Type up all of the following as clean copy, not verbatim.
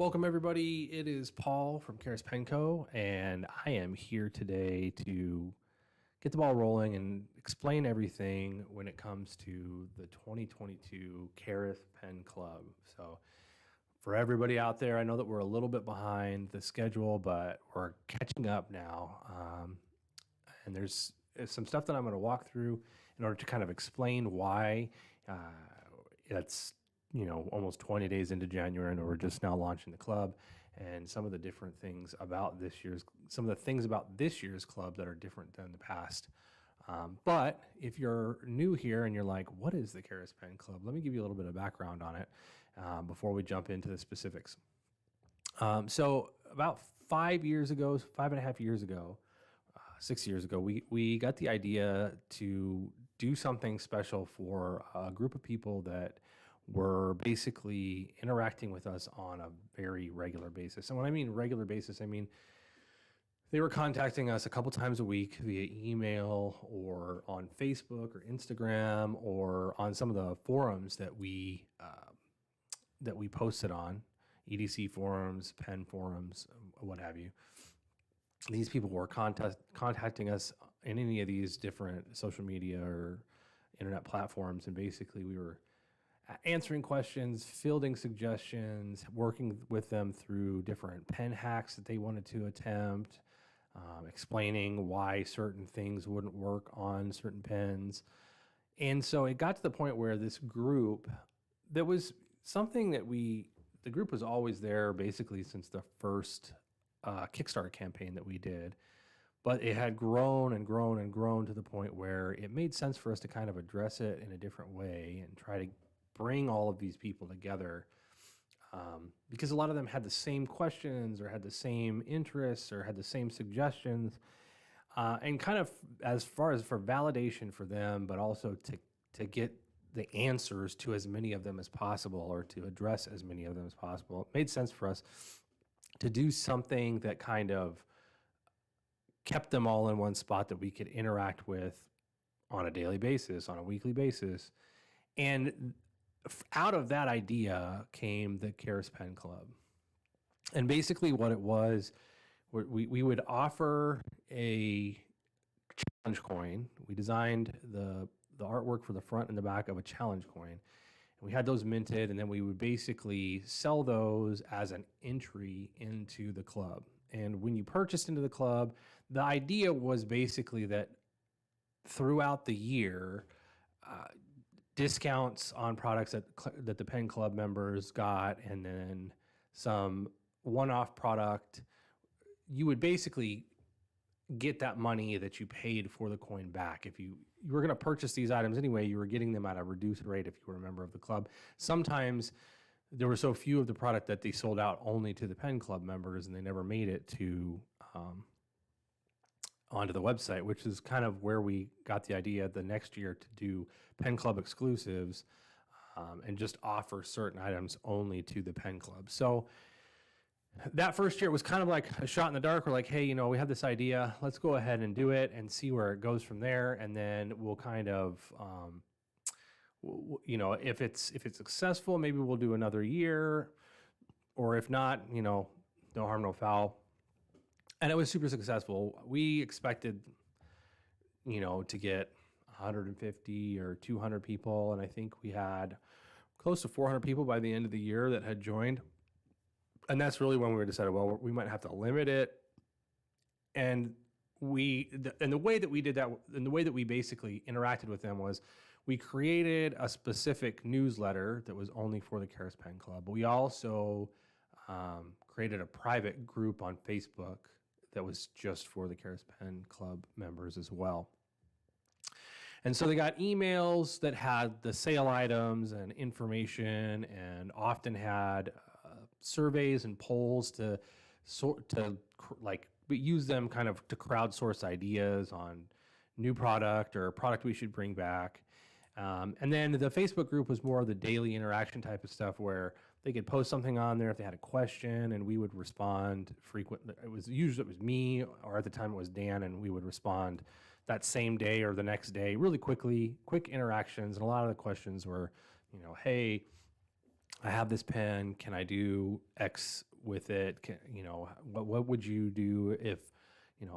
Welcome, everybody. It is Paul from Karis Pen Co., and I am here today to get the ball rolling and explain everything when it comes to the 2022 Karis Pen Club. So, for everybody out there, I know that we're a little bit behind the schedule, but we're catching up now. And there's some stuff that I'm going to walk through in order to kind of explain why it's almost 20 days into January, and we're just now launching the club, and some of the things about this year's club that are different than the past. But if you're new here and you're like, what is the Karis Pen Club? Let me give you a little bit of background on it before we jump into the specifics. So about 5 years ago, 5.5 years ago, 6 years ago, we got the idea to do something special for a group of people that were basically interacting with us on a very regular basis. And when I mean regular basis, I mean they were contacting us a couple times a week via email or on Facebook or Instagram or on some of the forums that we posted on, EDC forums, Pen forums, what have you. These people were contacting us in any of these different social media or internet platforms, and basically we were answering questions, fielding suggestions, working with them through different pen hacks that they wanted to attempt, explaining why certain things wouldn't work on certain pens. And so it got to the point where this group, there was something that the group was always there basically since the first Kickstarter campaign that we did. But it had grown and grown and grown to the point where it made sense for us to kind of address it in a different way and try to bring all of these people together, because a lot of them had the same questions or had the same interests or had the same suggestions, and kind of as far as for validation for them, but also to get the answers to as many of them as possible or to address as many of them as possible. It made sense for us to do something that kind of kept them all in one spot that we could interact with on a daily basis, on a weekly basis. And out of that idea came the Karis Pen Club. And basically what it was, we would offer a challenge coin. We designed the artwork for the front and the back of a challenge coin. And we had those minted, and then we would basically sell those as an entry into the club. And when you purchased into the club, the idea was basically that throughout the year, discounts on products that the Pen Club members got, and then some one-off product, you would basically get that money that you paid for the coin back. If you were going to purchase these items anyway, you were getting them at a reduced rate if you were a member of the club. Sometimes there were so few of the product that they sold out only to the Pen Club members, and they never made it to onto the website, which is kind of where we got the idea the next year to do Pen Club exclusives, and just offer certain items only to the Pen Club. So that first year was kind of like a shot in the dark. We're like, hey, we have this idea. Let's go ahead and do it and see where it goes from there. And then we'll kind of, if it's successful, maybe we'll do another year, or if not, no harm, no foul. And it was super successful. We expected, to get 150 or 200 people. And I think we had close to 400 people by the end of the year that had joined. And that's really when we decided, well, we might have to limit it. And the way that we did that, and the way that we basically interacted with them was we created a specific newsletter that was only for the Karis Pen Club. But we also created a private group on Facebook that was just for the Karis Pen Club members as well. And so they got emails that had the sale items and information, and often had surveys and polls to use them kind of to crowdsource ideas on new product or a product we should bring back. And then the Facebook group was more of the daily interaction type of stuff where they could post something on there if they had a question, and we would respond frequently. It was me, or at the time it was Dan, and we would respond that same day or the next day really quickly, quick interactions. And a lot of the questions were, hey, I have this pen. Can I do X with it? What would you do if,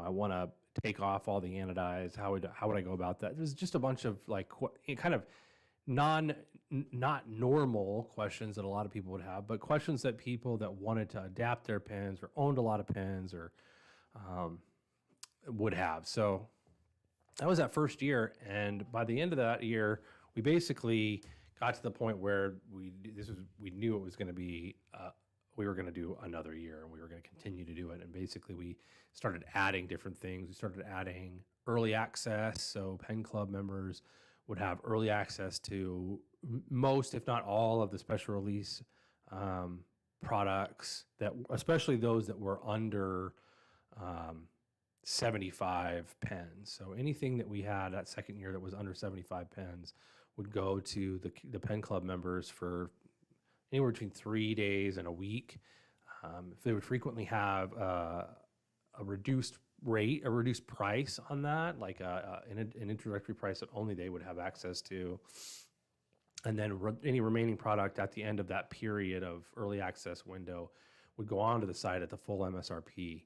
I want to take off all the anodized? How would I go about that? There's just a bunch of like kind of not normal questions that a lot of people would have, but questions that people that wanted to adapt their pens or owned a lot of pens or would have. So that was that first year, and by the end of that year, we basically got to the point where we knew it was going to be we were going to do another year, and we were going to continue to do it. And basically, we started adding different things. We started adding early access, so Pen Club members would have early access to most, if not all, of the special release products, that especially those that were under 75 pens. So anything that we had that second year that was under 75 pens would go to the Pen Club members for anywhere between 3 days and a week. If they would frequently have a reduced rate, a reduced price on that, like an introductory price that only they would have access to. And then any remaining product at the end of that period of early access window would go onto the site at the full MSRP.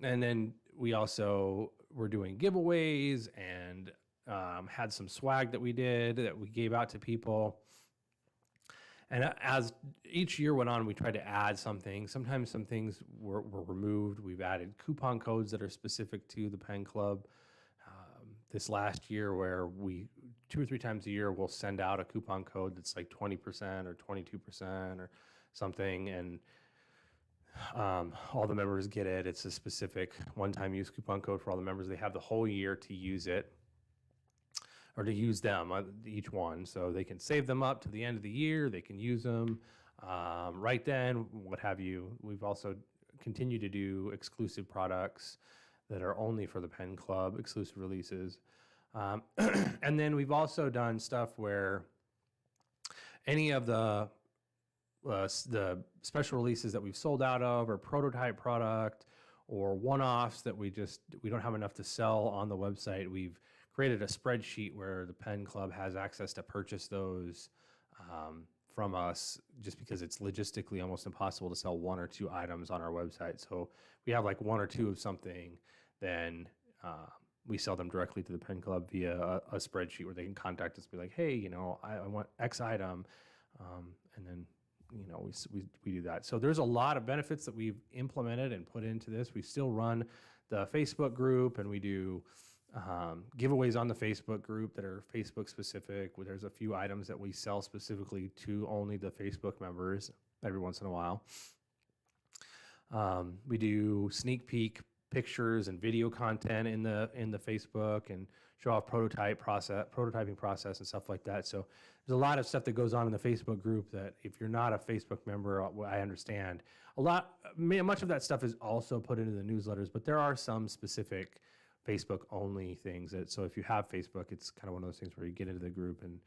And then we also were doing giveaways and had some swag that we did that we gave out to people. And as each year went on, we tried to add something. Sometimes some things were removed. We've added coupon codes that are specific to the Pen Club. This last year, where we 2 or 3 times a year, we'll send out a coupon code that's like 20% or 22% or something, and all the members get it. It's a specific one-time use coupon code for all the members. They have the whole year to use it, or to use them, each one, so they can save them up to the end of the year. They can use them right then, what have you. We've also continued to do exclusive products that are only for the Pen Club, exclusive releases. And then we've also done stuff where any of the special releases that we've sold out of, or prototype product, or one-offs that we don't have enough to sell on the website, we've created a spreadsheet where the Pen Club has access to purchase those from us, just because it's logistically almost impossible to sell 1 or 2 items on our website. So we have like 1 or 2 of something, then we sell them directly to the Pen Club via a spreadsheet where they can contact us and be like, hey, I want X item, and then we do that. So there's a lot of benefits that we've implemented and put into this. We still run the Facebook group, and we do giveaways on the Facebook group that are Facebook specific, where there's a few items that we sell specifically to only the Facebook members every once in a while. We do sneak peek pictures and video content in the Facebook, and show off prototyping process and stuff like that. So there's a lot of stuff that goes on in the Facebook group that if you're not a Facebook member, I understand. Much of that stuff is also put into the newsletters, but there are some specific Facebook only things so if you have Facebook, it's kind of one of those things where you get into the group, and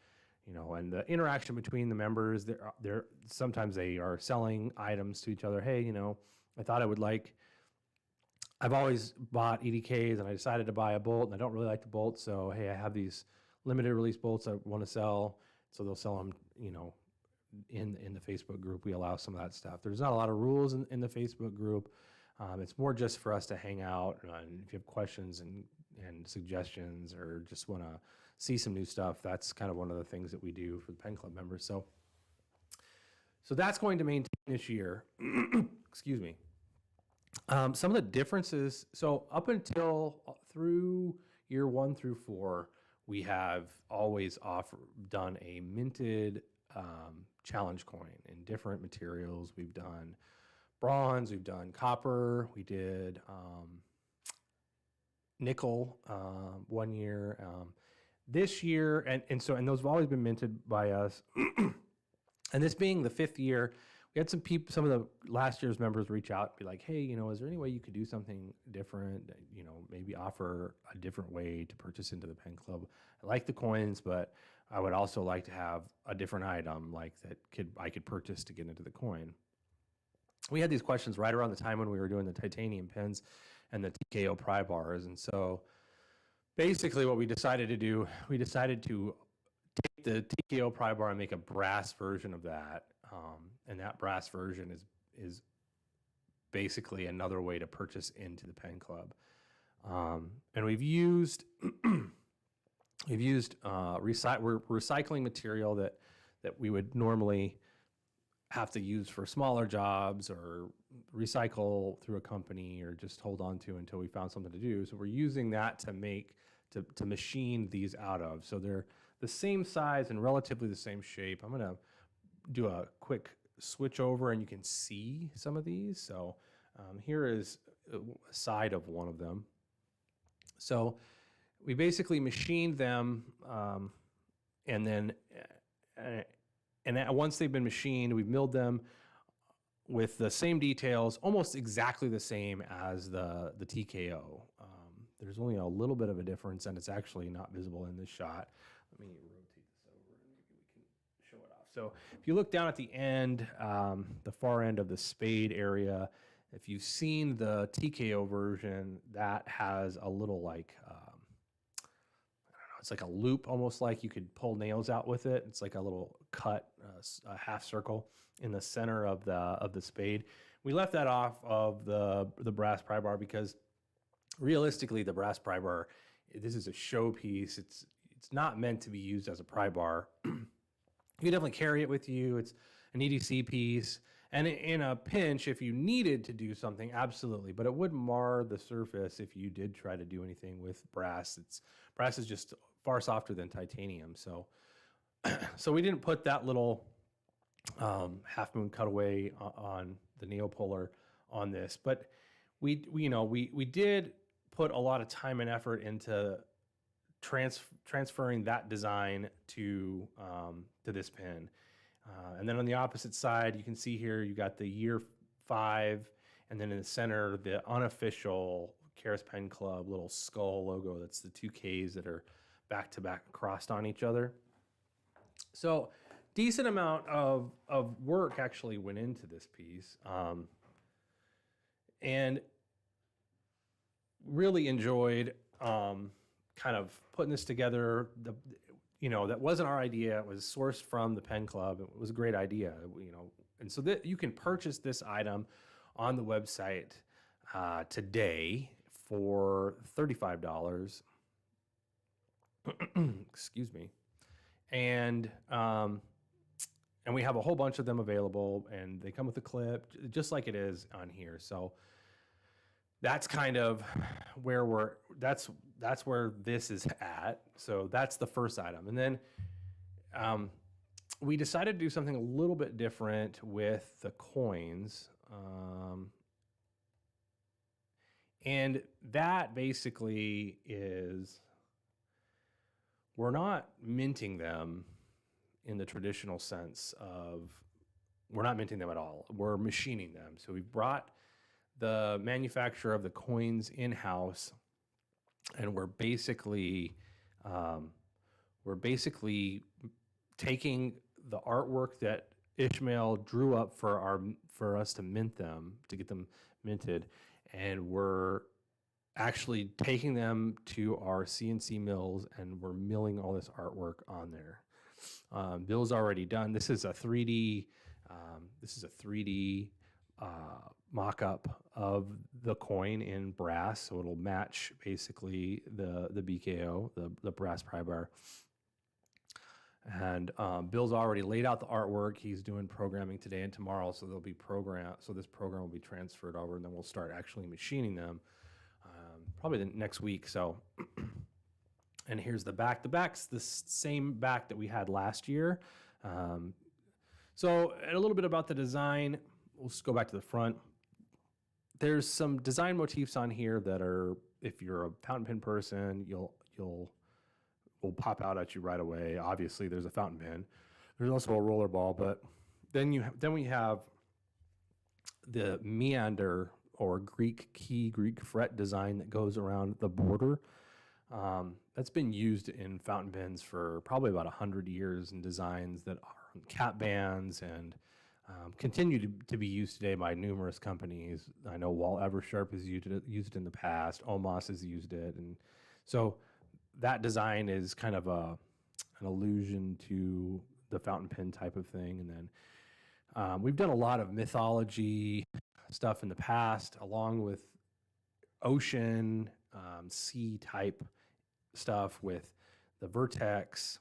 and the interaction between the members, they're sometimes they are selling items to each other. Hey, I thought I've always bought EDKs, and I decided to buy a bolt, and I don't really like the bolt, so hey, I have these limited release bolts I want to sell. So they'll sell them, in the Facebook group. We allow some of that stuff. There's not a lot of rules in the Facebook group. It's more just for us to hang out, and if you have questions and suggestions, or just want to see some new stuff, that's kind of one of the things that we do for the Pen Club members. So that's going to maintain this year. Excuse me. Some of the differences, so up until through year 1 through 4, we have always done a minted challenge coin in different materials. We've done bronze, we've done copper, we did nickel 1 year. This year, and those have always been minted by us. And this being the 5th year, we had some of the last year's members reach out and be like, hey, is there any way you could do something different? Maybe offer a different way to purchase into the Pen Club. I like the coins, but I would also like to have a different item like that I could purchase to get into the coin. We had these questions right around the time when we were doing the titanium pens and the TKO pry bars. And so basically what we decided to do, we decided to take the TKO pry bar and make a brass version of that. And that brass version is basically another way to purchase into the pen club. And we've used we're recycling material that we would normally have to use for smaller jobs or recycle through a company or just hold on to until we found something to do. So we're using that to machine these out of. So they're the same size and relatively the same shape. I'm gonna do a quick switch over and you can see some of these. So here is a side of one of them. So we basically machined them, and then once they've been machined, we've milled them with the same details, almost exactly the same as the TKO. There's only a little bit of a difference, and it's actually not visible in this shot. Let me rotate this over, and maybe we can show it off. So if you look down at the end, the far end of the spade area, if you've seen the TKO version, that has a little like, I don't know, it's like a loop, almost like you could pull nails out with it. It's like a little cut, a half circle in the center of the spade. We left that off of the brass pry bar because realistically, the brass pry bar, this is a showpiece. It's not meant to be used as a pry bar. You can definitely carry it with you. It's an EDC piece. And in a pinch, if you needed to do something, absolutely. But it would mar the surface if you did try to do anything with brass. Brass is just far softer than titanium. So, so we didn't put that little half moon cutaway on the nail puller on this. But we did put a lot of time and effort into transferring that design to this pin. And then on the opposite side, you can see here, you got the year 5, and then in the center, the unofficial Karas Pen Club little skull logo. That's the 2 Ks that are back to back crossed on each other. So decent amount of work actually went into this piece. And really enjoyed kind of putting this together. That wasn't our idea. It was sourced from the Pen Club. It was a great idea, and so that you can purchase this item on the website today for $35. Excuse me, and we have a whole bunch of them available, and they come with a clip, just like it is on here. So that's kind of where that's where this is at. So that's the first item. And then we decided to do something a little bit different with the coins. And that basically is, we're not minting them in the traditional sense of, we're not minting them at all. We're machining them. So we've brought the manufacturer of the coins in-house, and we're basically taking the artwork that Ishmael drew up for us to mint them, to get them minted, and we're actually taking them to our CNC mills, and we're milling all this artwork on there. Bill's already done. This is a 3D. Mock-up of the coin in brass, so it'll match basically the BKO, the brass pry bar. And Bill's already laid out the artwork. He's doing programming today and tomorrow, so there'll be so this program will be transferred over, and then we'll start actually machining them probably the next week. So, and here's the back. The back's the same back that we had last year. So, and a little bit about the design. We'll just go back to the front. There's some design motifs on here that are, if you're a fountain pen person, will pop out at you right away. Obviously, there's a fountain pen. There's also a roller ball, but then we have the meander or Greek key, Greek fret design that goes around the border. That's been used in fountain pens for probably about 100 years in designs that are on cap bands and continue to be used today by numerous companies. I know Wall Eversharp has used it in the past. Omos has used it, and so that design is kind of an allusion to the fountain pen type of thing. And then We've done a lot of mythology stuff in the past, along with ocean, sea type stuff with the Vertex.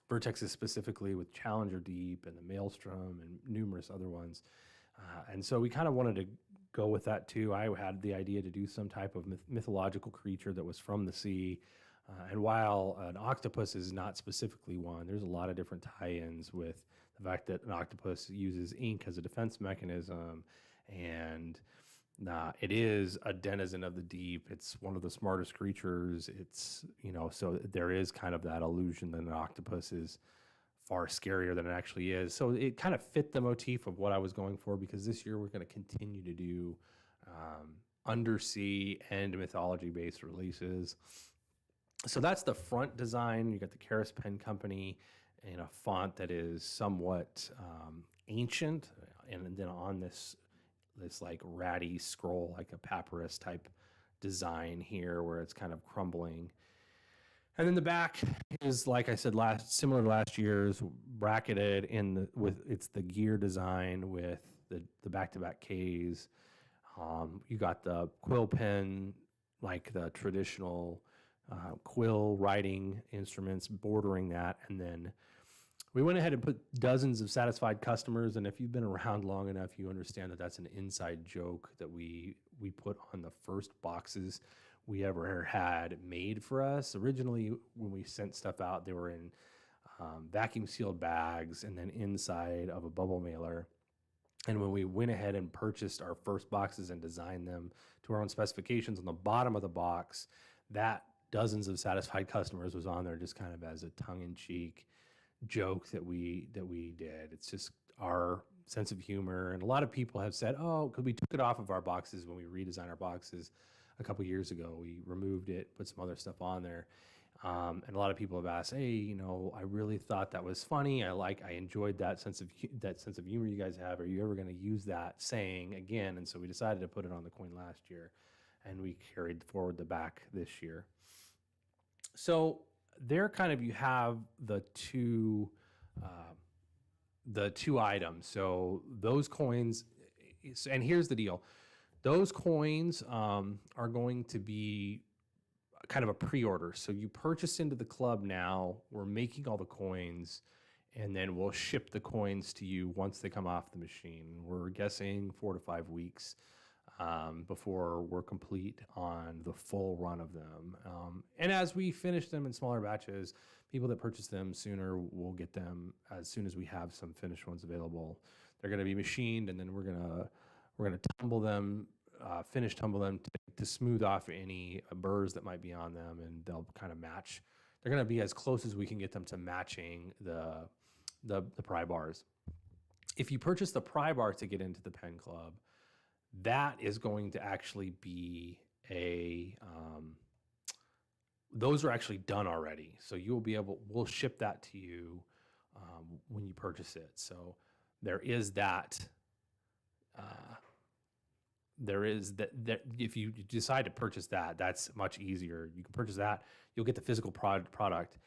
Vertex is specifically with Challenger Deep and the Maelstrom and numerous other ones. And so we kind of wanted to go with that too. I had the idea to do some type of mythological creature that was from the sea. And while an octopus is not specifically one, there's a lot of different tie-ins with the fact that an octopus uses ink as a defense mechanism, and it is a denizen of the deep. It's one of the smartest creatures. It's, so there is kind of that illusion that an octopus is far scarier than it actually is. So it kind of fit the motif of what I was going for, because this year we're going to continue to do undersea and mythology-based releases. So that's the front design. You got the Karas Pen Company in a font that is somewhat ancient, and then on this like ratty scroll, like a papyrus type design here, where it's kind of crumbling. And then the back is, like I said, similar to last year's, bracketed it's the gear design with the back-to-back Ks. You got the quill pen, like the traditional quill writing instruments bordering that, and then we went ahead and put dozens of satisfied customers. And if you've been around long enough, you understand that that's an inside joke that we put on the first boxes we ever had made for us. Originally, when we sent stuff out, they were in vacuum sealed bags and then inside of a bubble mailer. And when we went ahead and purchased our first boxes and designed them to our own specifications, on the bottom of the box, that dozens of satisfied customers was on there just kind of as a tongue-in-cheek joke that we did. It's just our sense of humor. And a lot of people have said, oh, because we took it off of our boxes when we redesigned our boxes a couple years ago. We removed it, put some other stuff on there. And a lot of people have asked, hey, I really thought that was funny. I enjoyed that sense of humor you guys have. Are you ever going to use that saying again? And so we decided to put it on the coin last year, and we carried forward the back this year. So there you have the two items. So those coins, and here's the deal. Those coins are going to be kind of a pre-order. So you purchase into the club now, we're making all the coins, and then we'll ship the coins to you once they come off the machine. We're guessing 4 to 5 weeks before we're complete on the full run of them. And as we finish them in smaller batches, people that purchase them sooner will get them as soon as we have some finished ones available. They're going to be machined, and then we're gonna tumble them, tumble them to smooth off any burrs that might be on them, and they'll kind of match. They're going to be as close as we can get them to matching the pry bars. If you purchase the pry bar to get into the Pen Club, that is going to actually be those are actually done already. So we'll ship that to you when you purchase it. So there is that. There is that if you decide to purchase that, that's much easier. You can purchase that, you'll get the physical product.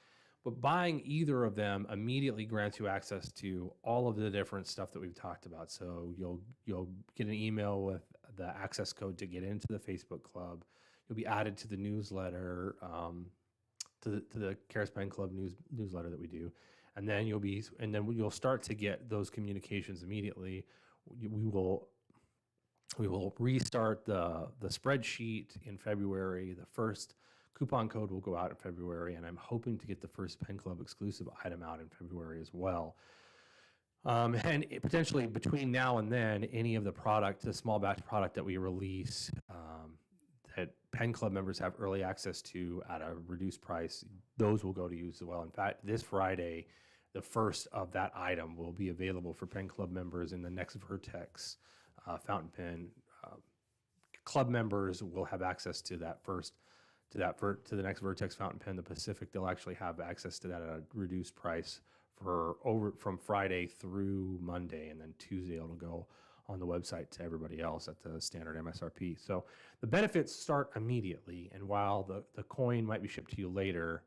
But buying either of them immediately grants you access to all of the different stuff that we've talked about. So you'll get an email with the access code to get into the Facebook club. You'll be added to the newsletter, to the Karas Pen Club newsletter that we do, and then you'll start to get those communications immediately. We will restart the spreadsheet in February. The first coupon code will go out in February, and I'm hoping to get the first Pen Club exclusive item out in February as well. And potentially between now and then, any of the small batch product that we release that Pen Club members have early access to at a reduced price, those will go to you as well. In fact, this Friday, the first of that item will be available for Pen Club members in the next Vertex fountain pen. Club members will have access to that first, to the next Vertex fountain pen, the Pacific. They'll actually have access to that at a reduced price from Friday through Monday, and then Tuesday it'll go on the website to everybody else at the standard MSRP. So the benefits start immediately, and while the coin might be shipped to you later,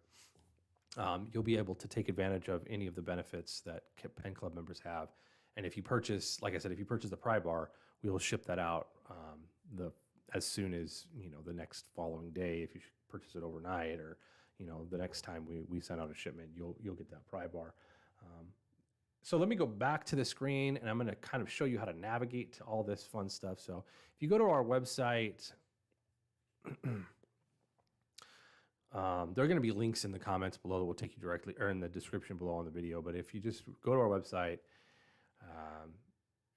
you'll be able to take advantage of any of the benefits that Pen Club members have. And if you purchase, like I said, if you purchase the Pry Bar, we will ship that out as soon as the next following day. If you purchase it overnight, or the next time we send out a shipment, you'll get that Pry Bar. So let me go back to the screen, and I'm going to kind of show you how to navigate to all this fun stuff. So if you go to our website, there are going to be links in the comments below that will take you directly, or in the description below on the video. But if you just go to our website,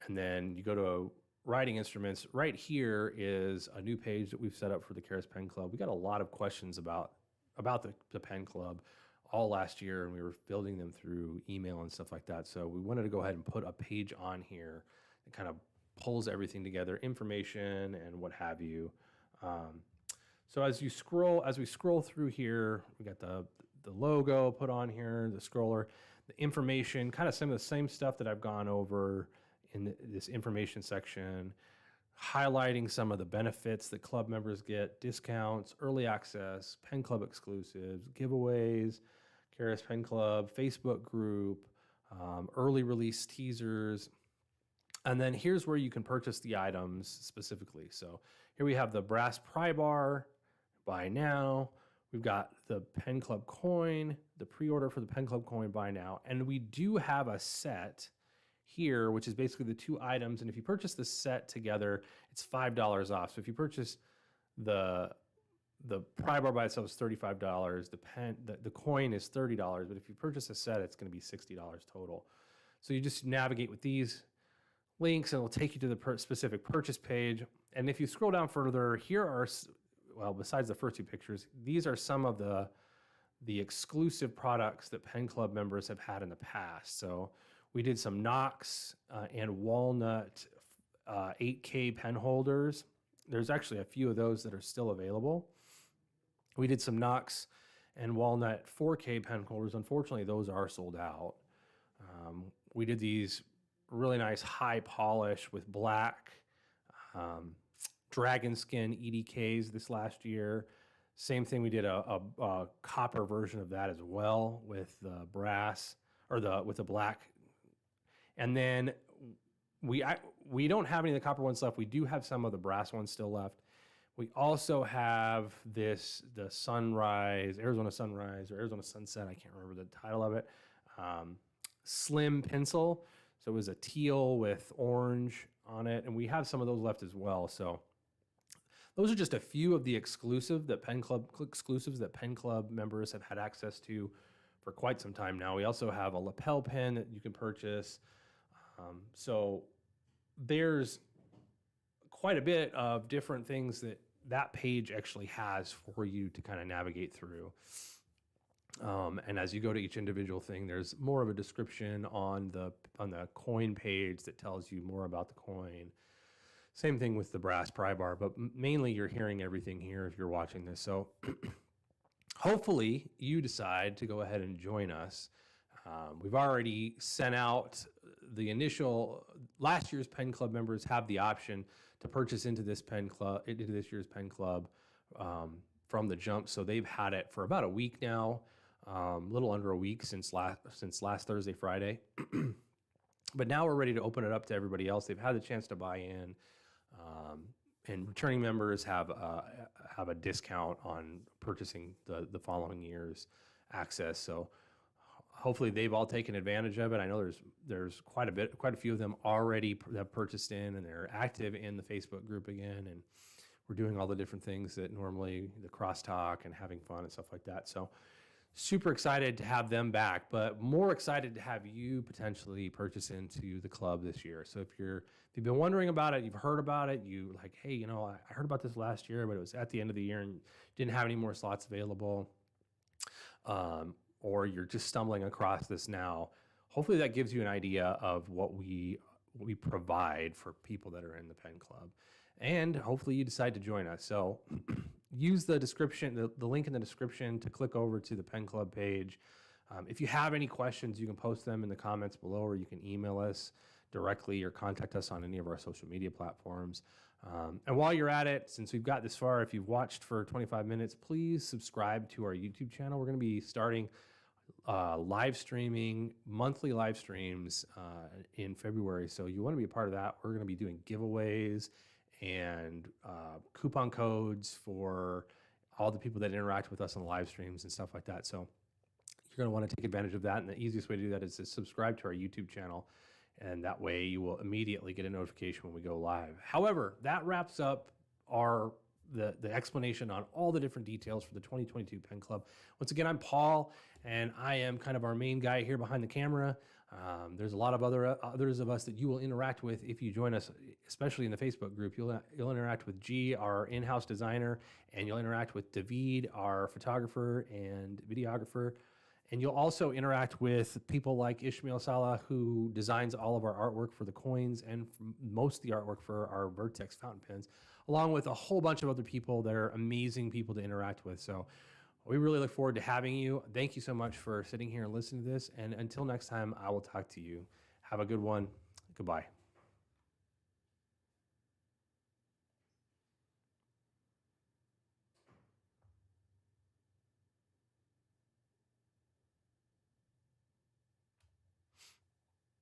and then you go to writing instruments, right here is a new page that we've set up for the Karas Pen Club. We got a lot of questions about the Pen Club all last year, and we were building them through email and stuff like that. So we wanted to go ahead and put a page on here that kind of pulls everything together, information and what have you. So as we scroll through here, we got the logo put on here, the scroller, the information, kind of some of the same stuff that I've gone over in this information section, highlighting some of the benefits that club members get: discounts, early access, Pen Club exclusives, giveaways, Karas Pen Club, Facebook group, early release teasers. And then here's where you can purchase the items specifically. So here we have the brass Pry Bar, buy now. We've got the Pen Club coin, the pre-order for the Pen Club coin, buy now. And we do have a set here, which is basically the two items. And if you purchase the set together, it's $5 off. So if you purchase the Pry Bar by itself is $35. The coin is $30. But if you purchase a set, it's going to be $60 total. So you just navigate with these links, and it'll take you to the specific purchase page. And if you scroll down further, here are, well, besides the first two pictures, these are some of the exclusive products that Pen Club members have had in the past. So we did some Knox and Walnut 8K pen holders. There's actually a few of those that are still available. We did some Knox and Walnut 4K pen holders. Unfortunately, those are sold out. We did these really nice high polish with black dragon skin EDKs this last year. Same thing, we did a copper version of that as well with the brass, or with the black. And then we don't have any of the copper ones left. We do have some of the brass ones still left. We also have the Sunrise, Arizona Sunrise, or Arizona Sunset, I can't remember the title of it, slim pencil. So it was a teal with orange on it, and we have some of those left as well. So those are just a few of the exclusives that Pen Club members have had access to for quite some time now. We also have a lapel pen that you can purchase. So there's quite a bit of different things that page actually has for you to kind of navigate through. And as you go to each individual thing, there's more of a description on the coin page that tells you more about the coin. Same thing with the brass Pry Bar, but mainly you're hearing everything here if you're watching this. So hopefully you decide to go ahead and join us. We've already sent out the initial, last year's Pen Club members have the option to purchase into this year's Pen Club from the jump. So they've had it for about a week now, a little under a week since last Thursday, Friday. But now we're ready to open it up to everybody else. They've had the chance to buy in, and returning members have a discount on purchasing the following year's access. So hopefully they've all taken advantage of it. I know there's quite a few of them already have purchased in, and they're active in the Facebook group again. And we're doing all the different things that normally, the crosstalk and having fun and stuff like that. So super excited to have them back, but more excited to have you potentially purchase into the club this year. So if you've been wondering about it, you've heard about it, you like, hey, I heard about this last year, but it was at the end of the year and didn't have any more slots available. Or you're just stumbling across this now. Hopefully that gives you an idea of what we provide for people that are in the Pen Club. And hopefully you decide to join us. So use the description, the link in the description to click over to the Pen Club page. If you have any questions, you can post them in the comments below, or you can email us directly or contact us on any of our social media platforms. And while you're at it, since we've got this far, if you've watched for 25 minutes, please subscribe to our YouTube channel. We're going to be starting live streaming, monthly live streams in February. So you want to be a part of that. We're going to be doing giveaways and coupon codes for all the people that interact with us on the live streams and stuff like that. So you're going to want to take advantage of that. And the easiest way to do that is to subscribe to our YouTube channel. And that way you will immediately get a notification when we go live. However, that wraps up the explanation on all the different details for the 2022 Pen Club. Once again, I'm Paul, and I am kind of our main guy here behind the camera. There's a lot of others of us that you will interact with if you join us, especially in the Facebook group. You'll interact with G, our in-house designer, and you'll interact with David, our photographer and videographer. And you'll also interact with people like Ishmael Salah, who designs all of our artwork for the coins and most of the artwork for our Vertex fountain pens, along with a whole bunch of other people that are amazing people to interact with. So we really look forward to having you. Thank you so much for sitting here and listening to this. And until next time, I will talk to you. Have a good one. Goodbye.